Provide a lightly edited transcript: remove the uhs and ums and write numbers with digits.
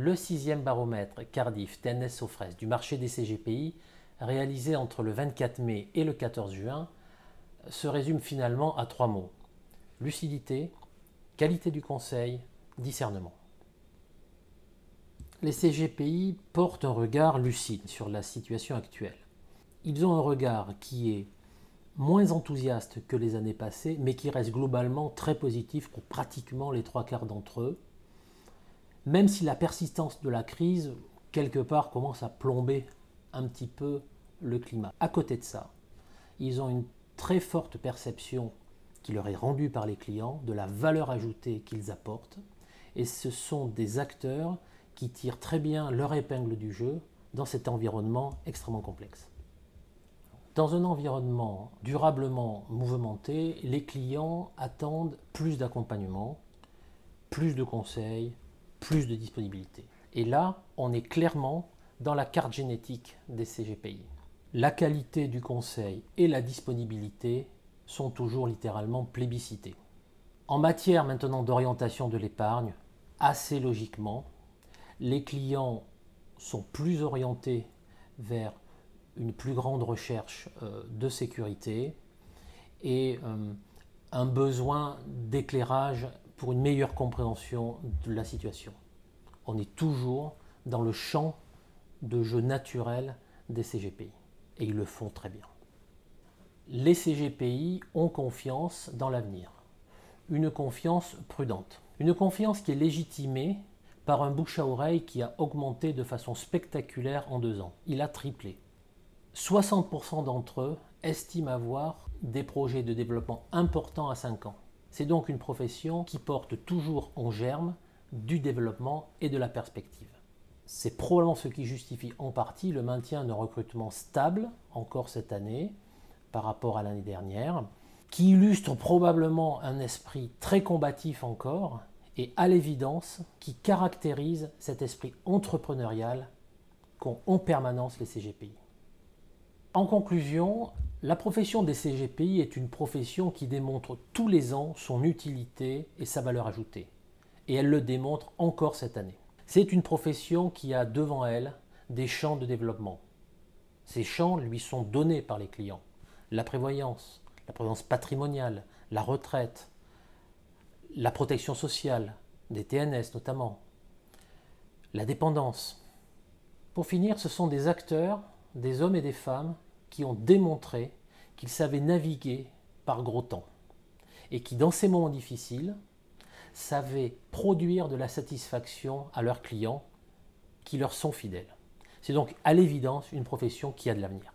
Le 6e baromètre Cardiff TNS Sofres du marché des CGPI, réalisé entre le 24 mai et le 14 juin, se résume finalement à 3 mots. Lucidité, qualité du conseil, discernement. Les CGPI portent un regard lucide sur la situation actuelle. Ils ont un regard qui est moins enthousiaste que les années passées, mais qui reste globalement très positif pour pratiquement les 3/4 d'entre eux, même si la persistance de la crise, quelque part, commence à plomber un petit peu le climat. À côté de ça, ils ont une très forte perception qui leur est rendue par les clients de la valeur ajoutée qu'ils apportent, et ce sont des acteurs qui tirent très bien leur épingle du jeu dans cet environnement extrêmement complexe. Dans un environnement durablement mouvementé, les clients attendent plus d'accompagnement, plus de conseils, plus de disponibilité. Et là, on est clairement dans la carte génétique des CGPI. La qualité du conseil et la disponibilité sont toujours littéralement plébiscitées. En matière maintenant d'orientation de l'épargne, assez logiquement, les clients sont plus orientés vers une plus grande recherche de sécurité et un besoin d'éclairage pour une meilleure compréhension de la situation. On est toujours dans le champ de jeu naturel des CGPI et ils le font très bien. Les CGPI ont confiance dans l'avenir, une confiance prudente, une confiance qui est légitimée par un bouche à oreille qui a augmenté de façon spectaculaire en 2 ans. Il a triplé. 60% d'entre eux estiment avoir des projets de développement importants à 5 ans. C'est donc une profession qui porte toujours en germe du développement et de la perspective. C'est probablement ce qui justifie en partie le maintien d'un recrutement stable encore cette année par rapport à l'année dernière, qui illustre probablement un esprit très combatif encore et à l'évidence qui caractérise cet esprit entrepreneurial qu'ont en permanence les CGPI. En conclusion, la profession des CGPI est une profession qui démontre tous les ans son utilité et sa valeur ajoutée. Et elle le démontre encore cette année. C'est une profession qui a devant elle des champs de développement. Ces champs lui sont donnés par les clients. La prévoyance patrimoniale, la retraite, la protection sociale, des TNS notamment, la dépendance. Pour finir, ce sont des acteurs, des hommes et des femmes qui ont démontré qu'ils savaient naviguer par gros temps et qui, dans ces moments difficiles, savaient produire de la satisfaction à leurs clients qui leur sont fidèles. C'est donc à l'évidence une profession qui a de l'avenir.